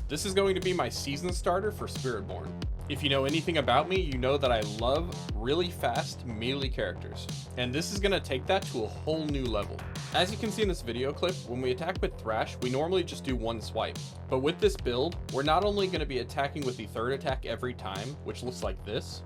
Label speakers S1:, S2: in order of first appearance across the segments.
S1: This is going to be my season starter for Spiritborn. If you know anything about me, you know that I love really fast melee characters, and this is going to take that to a whole new level. As you can see in this video clip, when we attack with Thrash, we normally just do one swipe, but with this build, we're not only going to be attacking with the third attack every time, which looks like this,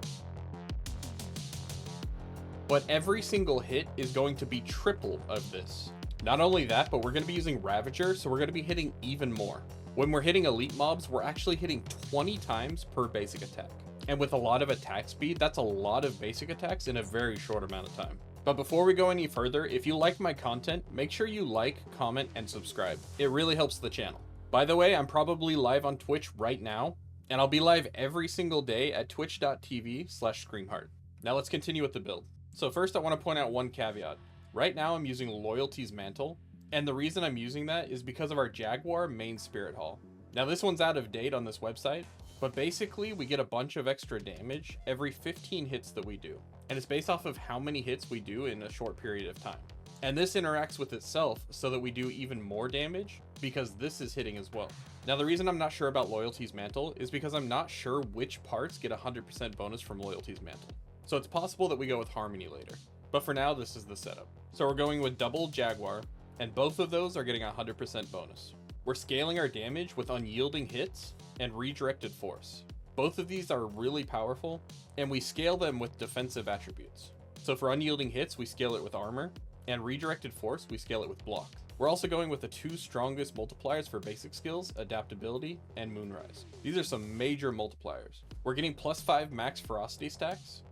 S1: but every single hit is going to be triple of this. Not only that, but we're going to be using Ravager, so we're going to be hitting even more. When we're hitting elite mobs, we're actually hitting 20 times per basic attack. And with a lot of attack speed, that's a lot of basic attacks in a very short amount of time. But before we go any further, if you like my content, make sure you like, comment, and subscribe. It really helps the channel. By the way, I'm probably live on Twitch right now, and I'll be live every single day at twitch.tv/screamheart. Now let's continue with the build. So first I want to point out one caveat. Right now I'm using Loyalty's Mantle, and the reason I'm using that is because of our Jaguar main Spirit Hall. Now this one's out of date on this website, but basically we get a bunch of extra damage every 15 hits that we do. And it's based off of how many hits we do in a short period of time. And this interacts with itself so that we do even more damage because this is hitting as well. Now the reason I'm not sure about Loyalty's Mantle is because I'm not sure which parts get 100% bonus from Loyalty's Mantle. So it's possible that we go with Harmony later. But for now, this is the setup. So we're going with double Jaguar, and both of those are getting 100% bonus. We're scaling our damage with Unyielding Hits and Redirected Force. Both of these are really powerful, and we scale them with defensive attributes. So for Unyielding Hits, we scale it with Armor, and Redirected Force, we scale it with Block. We're also going with the two strongest multipliers for basic skills, Adaptability and Moonrise. These are some major multipliers. We're getting +5 max Ferocity stacks,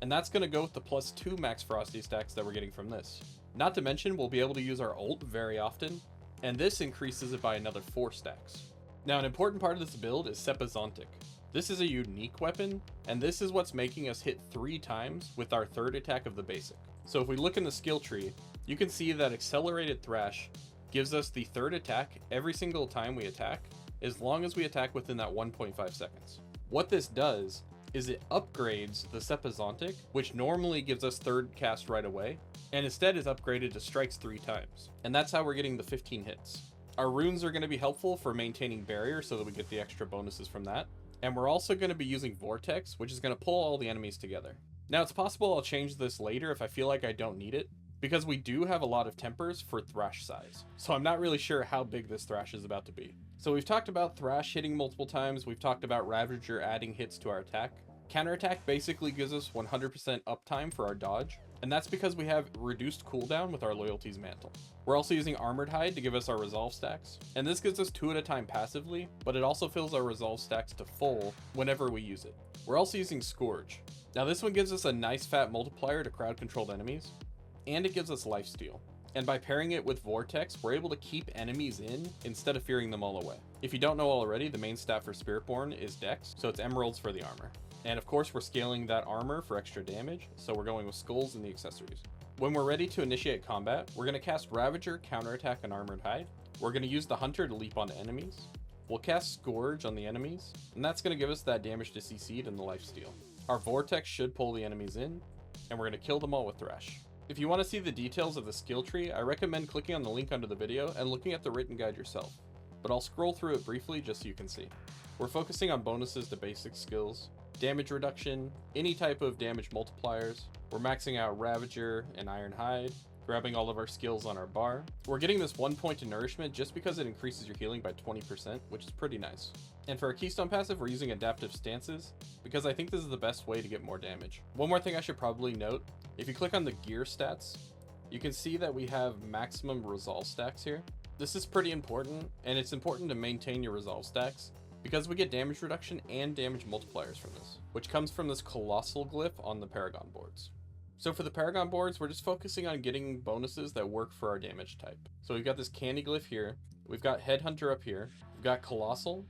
S1: and that's going to go with the +2 max Ferocity stacks that we're getting from this. Not to mention, we'll be able to use our ult very often, and this increases it by another 4 stacks. Now, an important part of this build is Sepazontec. This is a unique weapon, and this is what's making us hit 3 times with our third attack of the basic. So if we look in the skill tree, you can see that Accelerated Thrash gives us the third attack every single time we attack, as long as we attack within that 1.5 seconds. What this does is it upgrades the Sepazontec, which normally gives us third cast right away, and instead is upgraded to strikes 3 times. And that's how we're getting the 15 hits. Our runes are going to be helpful for maintaining barrier so that we get the extra bonuses from that. And we're also going to be using Vortex, which is going to pull all the enemies together. Now it's possible I'll change this later if I feel like I don't need it, because we do have a lot of tempers for Thrash size. So I'm not really sure how big this Thrash is about to be. So we've talked about Thrash hitting multiple times, we've talked about Ravager adding hits to our attack. Counterattack basically gives us 100% uptime for our dodge, and that's because we have reduced cooldown with our Loyalty's Mantle. We're also using Armored Hide to give us our resolve stacks, and this gives us 2 at a time passively, but it also fills our resolve stacks to full whenever we use it. We're also using Scourge. Now this one gives us a nice fat multiplier to crowd controlled enemies, and it gives us lifesteal. And by pairing it with Vortex, we're able to keep enemies in instead of fearing them all away. If you don't know already, the main stat for Spiritborn is Dex, so it's emeralds for the armor. And of course, we're scaling that armor for extra damage, so we're going with skulls in the accessories. When we're ready to initiate combat, we're going to cast Ravager, Counterattack, and Armored Hide. We're going to use the Hunter to leap onto enemies. We'll cast Scourge on the enemies, and that's going to give us that damage to CC and the lifesteal. Our Vortex should pull the enemies in, and we're going to kill them all with Thrash. If you want to see the details of the skill tree, I recommend clicking on the link under the video and looking at the written guide yourself, but I'll scroll through it briefly just so you can see. We're focusing on bonuses to basic skills, damage reduction, any type of damage multipliers. We're maxing out Ravager and Iron Hide, grabbing all of our skills on our bar. We're getting this 1 point of nourishment just because it increases your healing by 20%, which is pretty nice. And for our Keystone passive, we're using Adaptive Stances because I think this is the best way to get more damage. One more thing I should probably note, if you click on the gear stats, you can see that we have maximum resolve stacks here. This is pretty important, and it's important to maintain your resolve stacks because we get damage reduction and damage multipliers from this, which comes from this colossal glyph on the Paragon boards. So for the Paragon boards, we're just focusing on getting bonuses that work for our damage type. So we've got this candy glyph here, we've got Headhunter up here, we've got Colossal,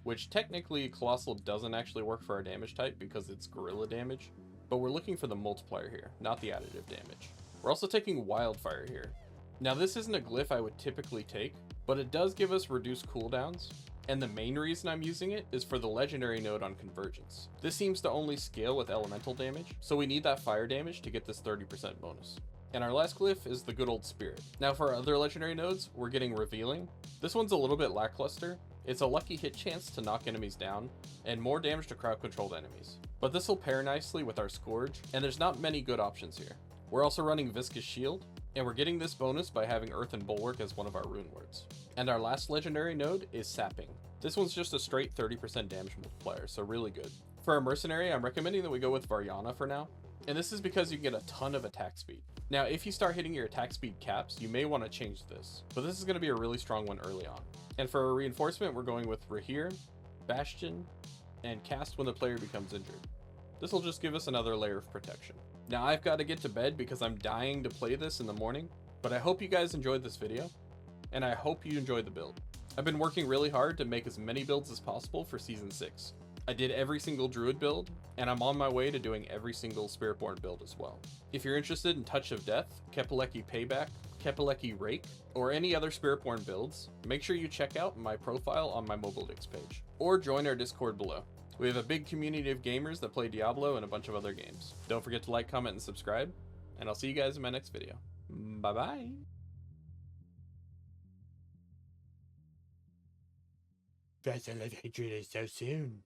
S1: which technically Colossal doesn't actually work for our damage type because it's gorilla damage, but we're looking for the multiplier here, not the additive damage. We're also taking Wildfire here. Now this isn't a glyph I would typically take, but it does give us reduced cooldowns, and the main reason I'm using it is for the legendary node on Convergence. This seems to only scale with elemental damage, so we need that fire damage to get this 30% bonus. And our last glyph is the good old Spirit. Now for our other legendary nodes, we're getting Revealing. This one's a little bit lackluster. It's a lucky hit chance to knock enemies down, and more damage to crowd-controlled enemies. But this will pair nicely with our Scourge, and there's not many good options here. We're also running Viscous Shield, and we're getting this bonus by having Earth and Bulwark as one of our rune words. And our last legendary node is Sapping. This one's just a straight 30% damage multiplier, so really good. For a mercenary, I'm recommending that we go with Varyana for now, and this is because you get a ton of attack speed. Now, if you start hitting your attack speed caps, you may want to change this, but this is going to be a really strong one early on. And for a reinforcement, we're going with Rahir, Bastion, and Cast when the player becomes injured. This will just give us another layer of protection. Now, I've got to get to bed because I'm dying to play this in the morning, but I hope you guys enjoyed this video, and I hope you enjoyed the build. I've been working really hard to make as many builds as possible for Season 6. I did every single Druid build, and I'm on my way to doing every single Spiritborn build as well. If you're interested in Touch of Death, Kepaleki Payback, Kepaleki Rake, or any other Spiritborn builds, make sure you check out my profile on my Mobilex page, or join our Discord below. We have a big community of gamers that play Diablo and a bunch of other games. Don't forget to like, comment, and subscribe, and I'll see you guys in my next video. Bye-bye! Vessel of Hatred is so soon.